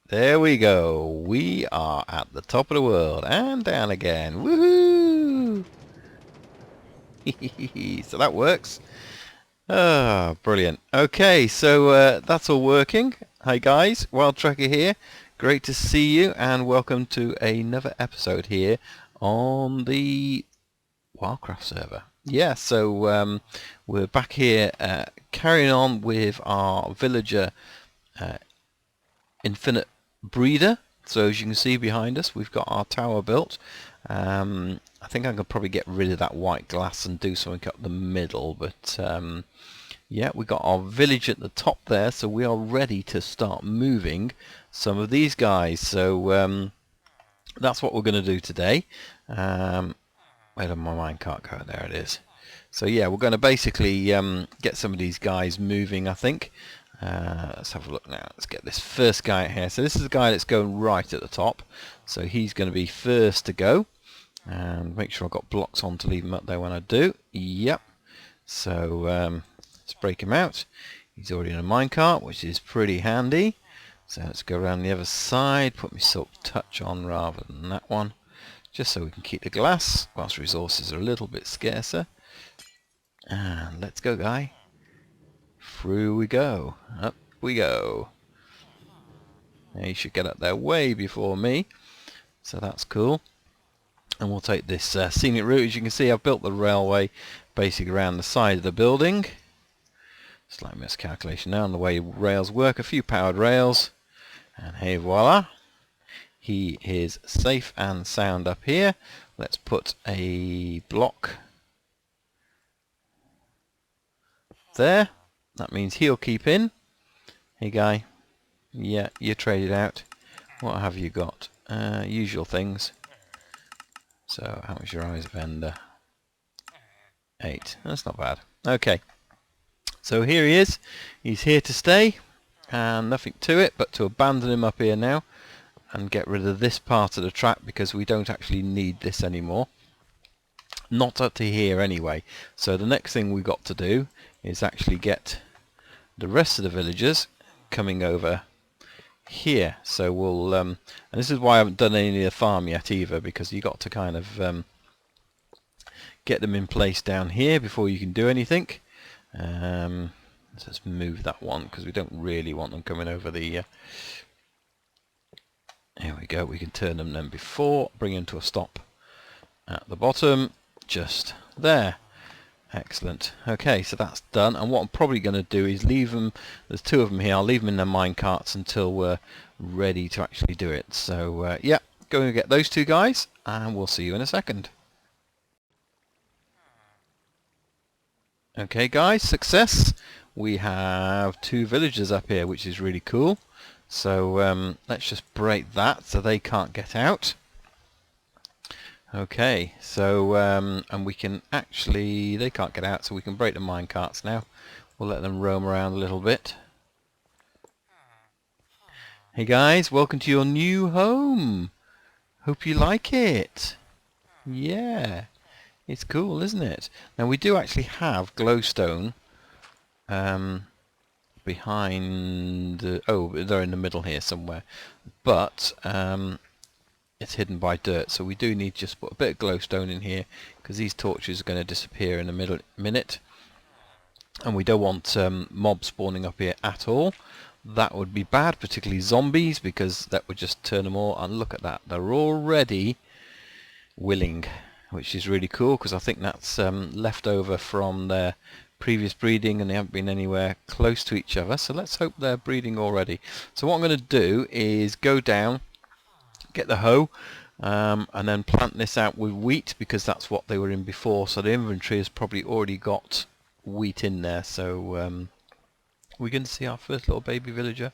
There we go. We are at the top of the world and down again. Woohoo! So that works. Ah, brilliant. Okay, so that's all working. Hi guys, Wild Tracker here. Great to see you and welcome to another episode here on the WildCraft server. Yeah, so we're back here carrying on with our villager infinite breeder. So as you can see behind us, we've got our tower built. I think I could probably get rid of that white glass and do something up the middle, but yeah, we got our village at the top there, so we are ready to start moving some of these guys. So that's what we're going to do today. Where did my minecart go? There it is. So yeah, we're going to basically get some of these guys moving, I think. Let's have a look now. Let's get this first guy out here. So this is the guy that's going right at the top. So he's going to be first to go. And make sure I've got blocks on to leave him up there when I do. Yep. So let's break him out. He's already in a minecart, which is pretty handy. So let's go around the other side. Put my silk touch on rather than that one. Just so we can keep the glass whilst resources are a little bit scarcer. And let's go, guy. Through we go. Up we go. Now, you should get up there way before me. So that's cool. And we'll take this scenic route. As you can see, I've built the railway basically around the side of the building. Slight miscalculation now on the way rails work. A few powered rails. And hey, voila. He is safe and sound up here. Let's put a block there. That means he'll keep in. Hey guy. Yeah, you traded out. What have you got? Usual things. So how much your eyes vendor? 8. That's not bad. Okay. So here he is. He's here to stay. And nothing to it but to abandon him up here now. And get rid of this part of the track because we don't actually need this anymore. Not up to here anyway. So the next thing we've got to do is actually get the rest of the villagers coming over here. So we'll and this is why I haven't done any of the farm yet either, because you got to kind of get them in place down here before you can do anything. Let's just move that one because we don't really want them coming over the here we go. We can turn them then before, bring them to a stop at the bottom, just there. Excellent. Okay, so that's done. And what I'm probably going to do is leave them, there's 2 of them here, I'll leave them in their minecarts until we're ready to actually do it. So, yeah, go and get those 2 guys, and we'll see you in a second. Okay, guys, success. We have 2 villagers up here, which is really cool. So, let's just break that so they can't get out. Okay, so and we can actually, they can't get out, so we can break the minecarts now. We'll let them roam around a little bit. Hey guys, welcome to your new home. Hope you like it. Yeah, it's cool, isn't it? Now we do actually have glowstone behind. Oh, they're in the middle here somewhere, but it's hidden by dirt, so we do need to just put a bit of glowstone in here because these torches are going to disappear in a minute, and we don't want mobs spawning up here at all. That would be bad, particularly zombies, because that would just turn them all. And look at that, they're already willing, which is really cool because I think that's left over from their previous breeding, and they haven't been anywhere close to each other, so let's hope they're breeding already. So what I'm going to do is go down, get the hoe, and then plant this out with wheat because that's what they were in before. So the inventory has probably already got wheat in there. So we're going to see our first little baby villager.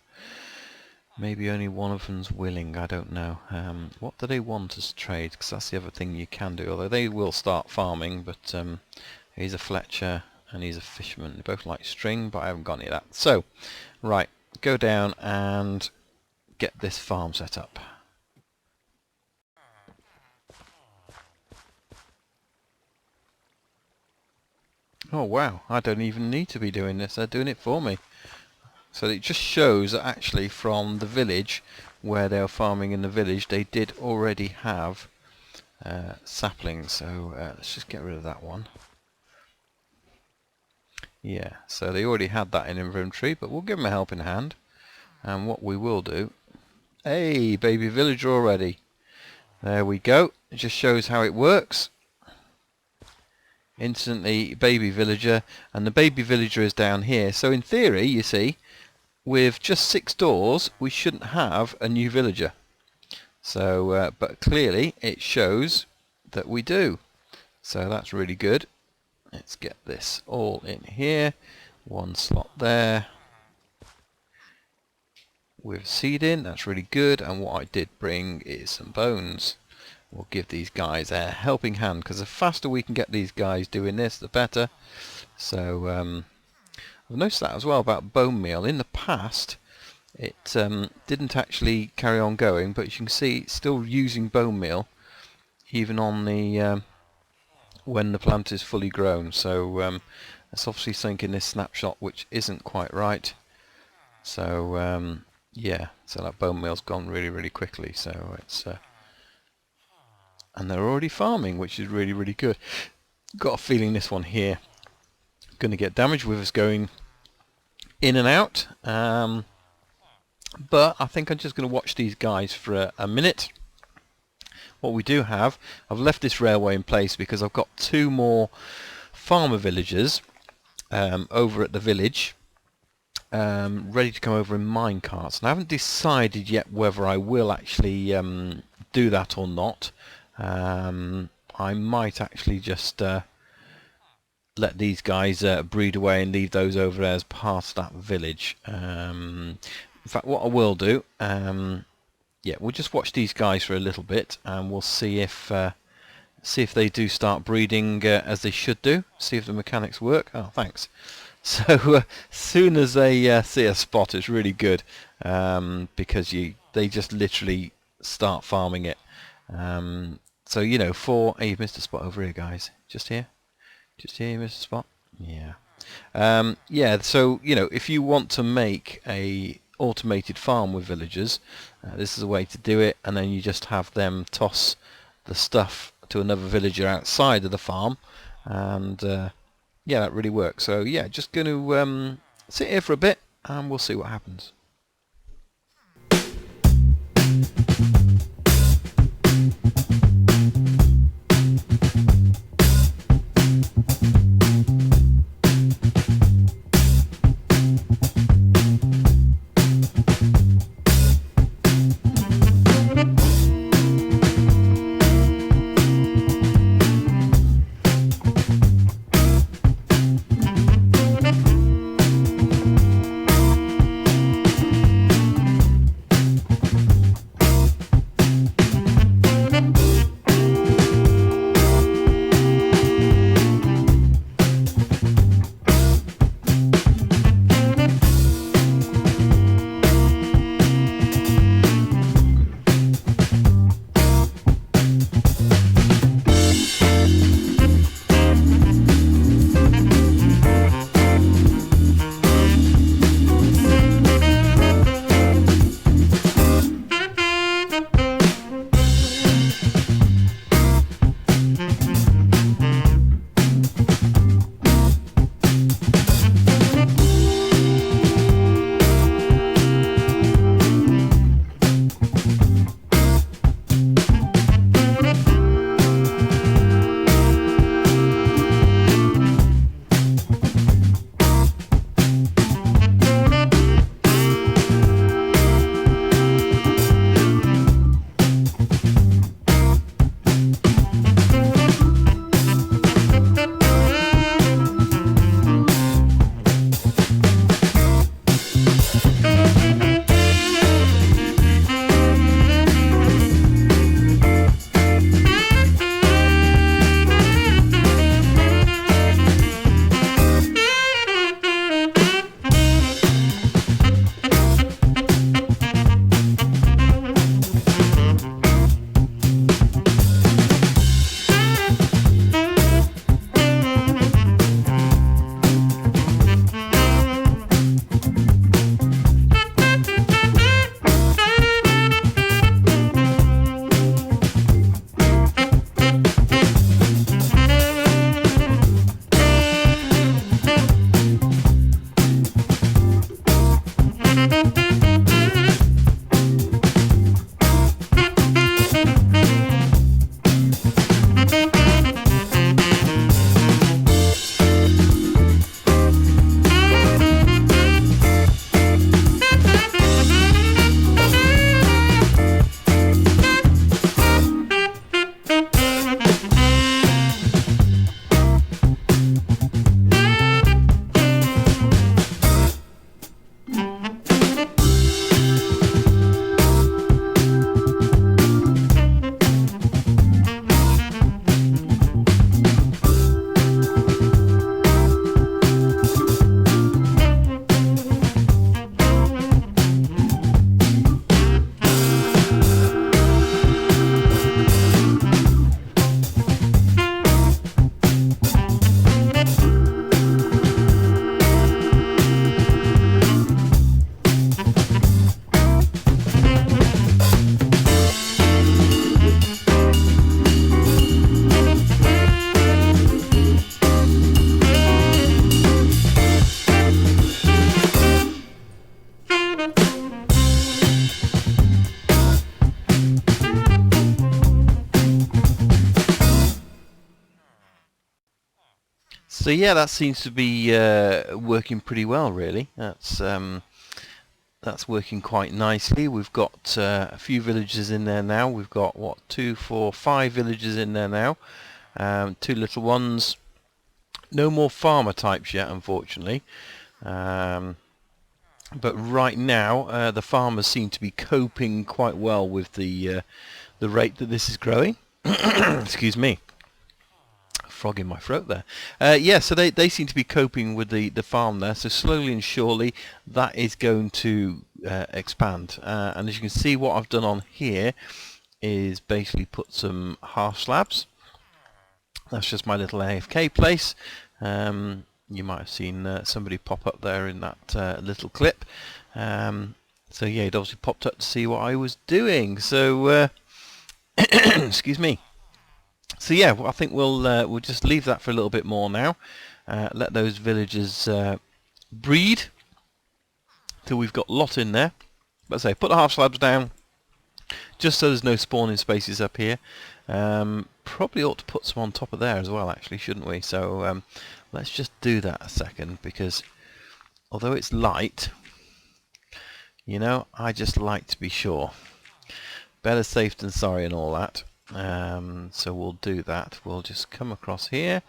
Maybe only one of them's willing, I don't know. What do they want as trade? Because that's the other thing you can do, although they will start farming. But he's a Fletcher and he's a fisherman. They both like string, but I haven't got any of that. So, right, go down and get this farm set up. Oh wow, I don't even need to be doing this, they're doing it for me. So it just shows that actually from the village where they were farming in the village, they did already have saplings. So let's just get rid of that one. Yeah, so they already had that in inventory, but we'll give them a helping hand. And what we will do, hey, baby villager already. There we go. It just shows how it works. Instantly baby villager, and the baby villager is down here. So in theory, you see, with just 6 doors, we shouldn't have a new villager. So, but clearly it shows that we do. So that's really good. Let's get this all in here. 1 slot there. With seed in, that's really good. And what I did bring is some bones. We'll give these guys a helping hand, because the faster we can get these guys doing this, the better. So I've noticed that as well about bone meal. In the past, it didn't actually carry on going, but you can see it's still using bone meal even on the when the plant is fully grown. So it's obviously something in this snapshot which isn't quite right. So yeah, so that bone meal's gone really quickly. So it's and they're already farming, which is really good. Got a feeling this one here going to get damaged with us going in and out. But I think I'm just going to watch these guys for a minute. What we do have, I've left this railway in place because I've got 2 more farmer villagers over at the village, ready to come over in mine carts. And I haven't decided yet whether I will actually do that or not. I might actually just let these guys breed away and leave those over there as part of that village. In fact, what I will do, yeah, we'll just watch these guys for a little bit, and we'll see if they do start breeding as they should do. See if the mechanics work. Oh, thanks. So as soon as they see a spot, it's really good, because they just literally start farming it. So you know, hey, you've missed a spot over here, guys. Just here, you missed a spot. Yeah. Yeah. So you know, if you want to make a automated farm with villagers, this is a way to do it, and then you just have them toss the stuff to another villager outside of the farm, and yeah, that really works. So yeah, just going to sit here for a bit and we'll see what happens. So yeah, that seems to be working pretty well, really. That's working quite nicely. We've got a few villages in there now. We've got, what, 2, 4, 5 villages in there now. 2 little ones. No more farmer types yet, unfortunately. But right now, the farmers seem to be coping quite well with the rate that this is growing. Excuse me. Frog in my throat there. Yeah, so they seem to be coping with the farm there. So slowly and surely that is going to expand. And as you can see, what I've done on here is basically put some half slabs. That's just my little AFK place. You might have seen somebody pop up there in that little clip. So yeah, it obviously popped up to see what I was doing. So excuse me. So yeah, I think we'll just leave that for a little bit more now. Let those villagers breed till we've got a lot in there. But say, put the half slabs down, just so there's no spawning spaces up here. Probably ought to put some on top of there as well, actually, shouldn't we? So let's just do that a second, because although it's light, you know, I just like to be sure. Better safe than sorry and all that. So we'll do that. We'll just come across here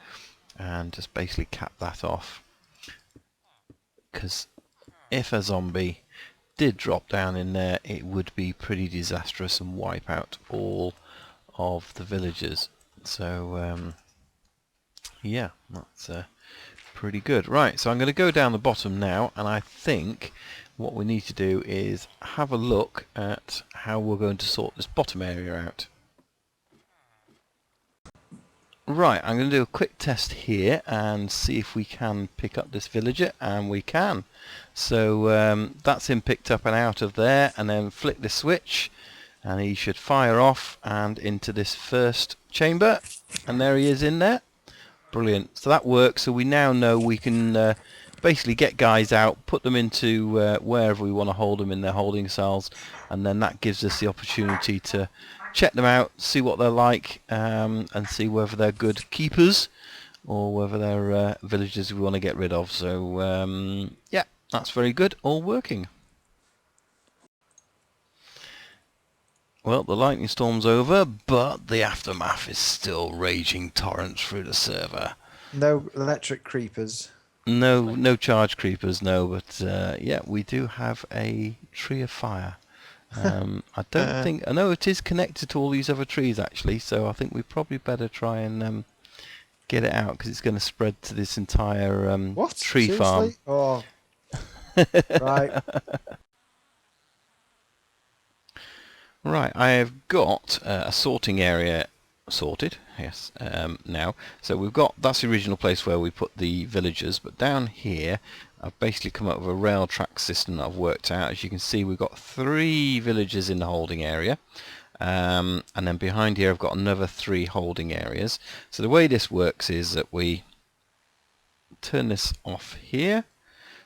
and just basically cap that off, because if a zombie did drop down in there, it would be pretty disastrous and wipe out all of the villagers. So yeah, that's pretty good. Right, so I'm going to go down the bottom now, and I think what we need to do is have a look at how we're going to sort this bottom area out. Right, I'm going to do a quick test here and see if we can pick up this villager, and we can. So that's him picked up and out of there, and then flick the switch and he should fire off and into this first chamber, and there he is in there. Brilliant. So that works. So we now know we can basically get guys out, put them into wherever we want to hold them in their holding cells, and then that gives us the opportunity to check them out, see what they're like, and see whether they're good keepers or whether they're villagers we want to get rid of. So yeah, that's very good, all working. Well, the lightning storm's over, but the aftermath is still raging torrents through the server. No electric creepers. No charge creepers, no, but yeah, we do have a tree of fire. I don't think... I know it is connected to all these other trees, actually, so I think we probably better try and get it out, because it's going to spread to this entire tree Seriously? farm. Oh, right. Right, I have got a sorting area sorted, yes, now. So we've got, that's the original place where we put the villagers, but down here I've basically come up with a rail track system that I've worked out. As you can see, we've got 3 villagers in the holding area, and then behind here I've got another 3 holding areas. So the way this works is that we turn this off here,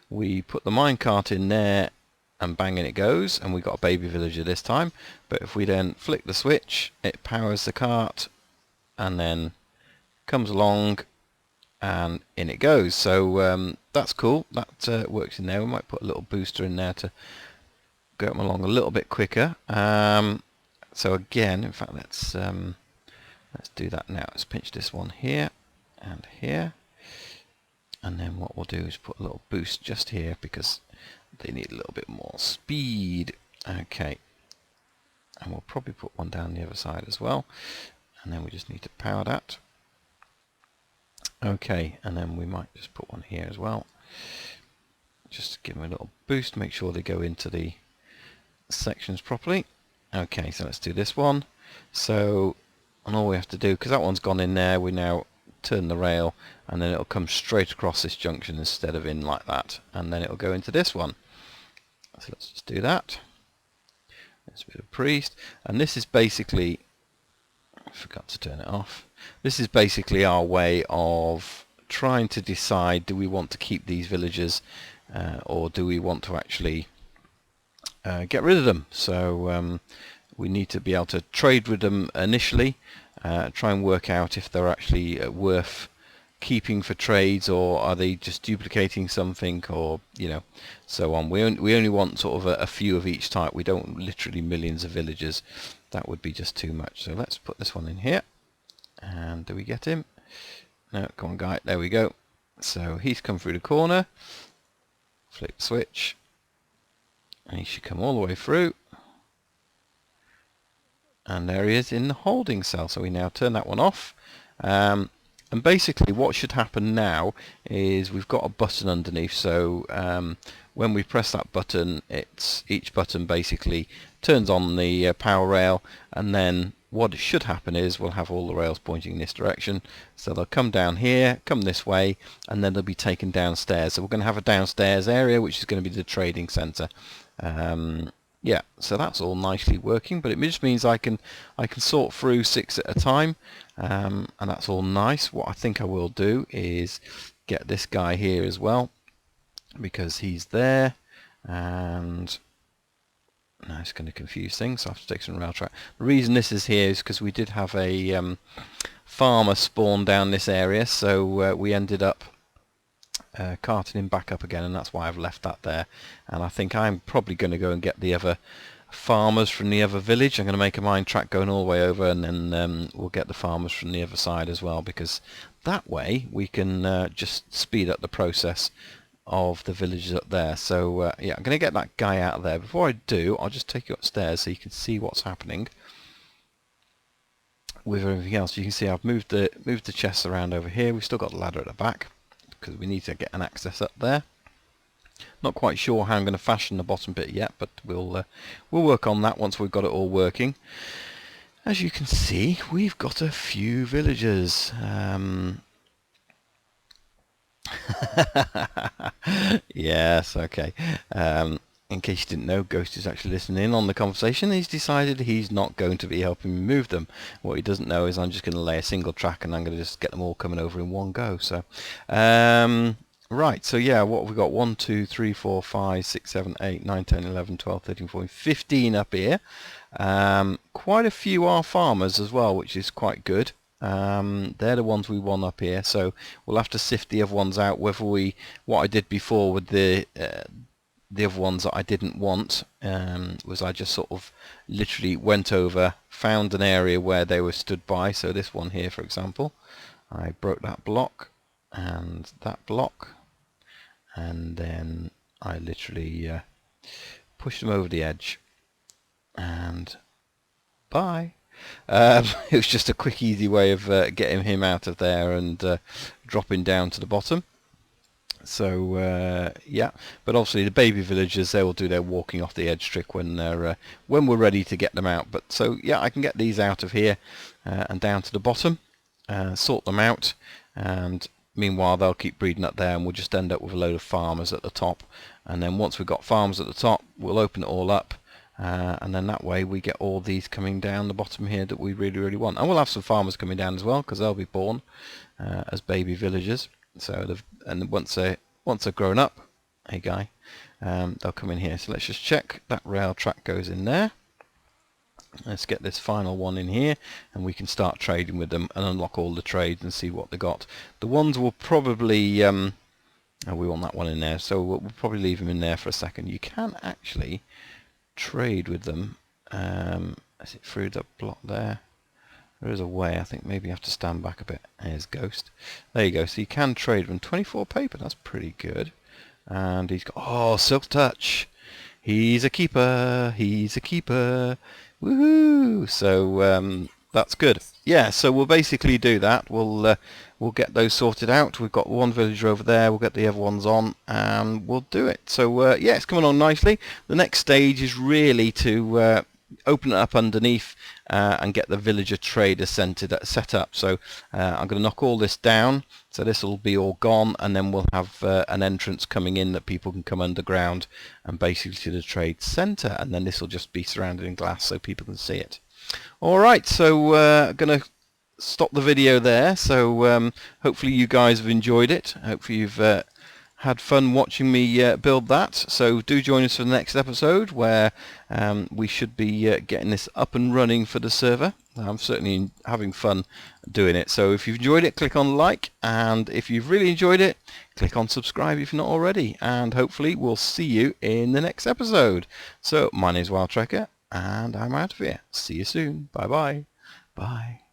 we put the minecart in there, and bang, in it goes, and we've got a baby villager this time. But if we then flick the switch, it powers the cart and then comes along and in it goes. So that's cool, that works in there. We might put a little booster in there to go along a little bit quicker. So again, in fact, let's do that now. Let's pinch this one here and here, and then what we'll do is put a little boost just here, because they need a little bit more speed. Okay, and we'll probably put one down the other side as well, and then we just need to power that. Okay, and then we might just put one here as well, just to give them a little boost, make sure they go into the sections properly. Okay, so let's do this one. So, and all we have to do, because that one's gone in there, we now turn the rail, and then it'll come straight across this junction instead of in like that, and then it'll go into this one. So let's just do that. There's a bit of priest, and this is basically, I forgot to turn it off. This is basically our way of trying to decide, do we want to keep these villagers or do we want to actually get rid of them. So we need to be able to trade with them initially, try and work out if they're actually worth keeping for trades, or are they just duplicating something, or so on. We only want sort of a few of each type. We don't literally millions of villagers. That would be just too much. So let's put this one in here. And do we get him? No, come on guy, there we go. So he's come through the corner. Flip switch. And he should come all the way through. And there he is in the holding cell. So we now turn that one off. And basically what should happen now is we've got a button underneath. So when we press that button, each button basically turns on the power rail, and then what should happen is we'll have all the rails pointing in this direction. So they'll come down here, come this way, and then they'll be taken downstairs. So we're going to have a downstairs area, which is going to be the trading centre. Yeah, so that's all nicely working, but it just means I can sort through 6 at a time, and that's all nice. What I think I will do is get this guy here as well, because he's there, and now it's going to confuse things, so I have to take some rail track. The reason this is here is because we did have a farmer spawn down this area, so we ended up carting him back up again, and that's why I've left that there. And I think I'm probably going to go and get the other farmers from the other village. I'm going to make a mine track going all the way over, and then we'll get the farmers from the other side as well, because that way we can just speed up the process of the villages up there. So yeah, I'm going to get that guy out of there. Before I do, I'll just take you upstairs so you can see what's happening with everything else. You can see I've moved the chests around over here. We've still got the ladder at the back, because we need to get an access up there. Not quite sure how I'm going to fashion the bottom bit yet, but we'll work on that once we've got it all working. As you can see, we've got a few villagers. Yes, okay. In case you didn't know, Ghost is actually listening in on the conversation. He's decided he's not going to be helping me move them. What he doesn't know is I'm just going to lay a single track, and I'm going to just get them all coming over in one go. So, right, so yeah, what have we got? 1, 2, 3, 4, 5, 6, 7, 8, 9, 10, 11, 12, 13, 14, 15 up here. Quite a few are farmers as well, which is quite good. They're the ones we want up here, so we'll have to sift the other ones out. Whether what I did before with the other ones that I didn't want was I just sort of literally went over, found an area where they were stood by. So this one here, for example, I broke that block and that block, and then I literally pushed them over the edge, and bye. It was just a quick, easy way of getting him out of there and dropping down to the bottom. So yeah, but obviously the baby villagers, they will do their walking off the edge trick when we're ready to get them out. But so yeah, I can get these out of here and down to the bottom, sort them out, and meanwhile they'll keep breeding up there, and we'll just end up with a load of farmers at the top. And then once we've got farmers at the top, we'll open it all up, and then that way we get all these coming down the bottom here that we really want. And we'll have some farmers coming down as well, because they'll be born as baby villagers. So and once they're grown up, hey guy, they'll come in here. So let's just check that rail track goes in there. Let's get this final one in here, and we can start trading with them and unlock all the trades and see what they got. The ones will probably oh, we want that one in there, so we'll probably leave them in there for a second. You can actually trade with them. Is it through the block there? There is a way. I think maybe you have to stand back a bit. There's Ghost. There you go. So you can trade with 24 paper. That's pretty good. And he's got, oh, Silk Touch. He's a keeper. He's a keeper. Woohoo! So that's good. Yeah. So we'll basically do that. We'll get those sorted out. We've got one villager over there. We'll get the other ones on, and we'll do it. So yeah, it's coming on nicely. The next stage is really to open it up underneath and get the villager trader set up. So I'm going to knock all this down, so this will be all gone, and then we'll have an entrance coming in that people can come underground and basically to the trade center, and then this will just be surrounded in glass so people can see it. Alright, so I'm going to stop the video there. So hopefully you guys have enjoyed it. Hopefully you've had had fun watching me build that. So do join us for the next episode, where we should be getting this up and running for the server. I'm certainly having fun doing it. So if you've enjoyed it, click on like, and if you've really enjoyed it, click on subscribe if you're not already, and hopefully we'll see you in the next episode. So my name's WildTrekker, and I'm out of here. See you soon. Bye bye. Bye.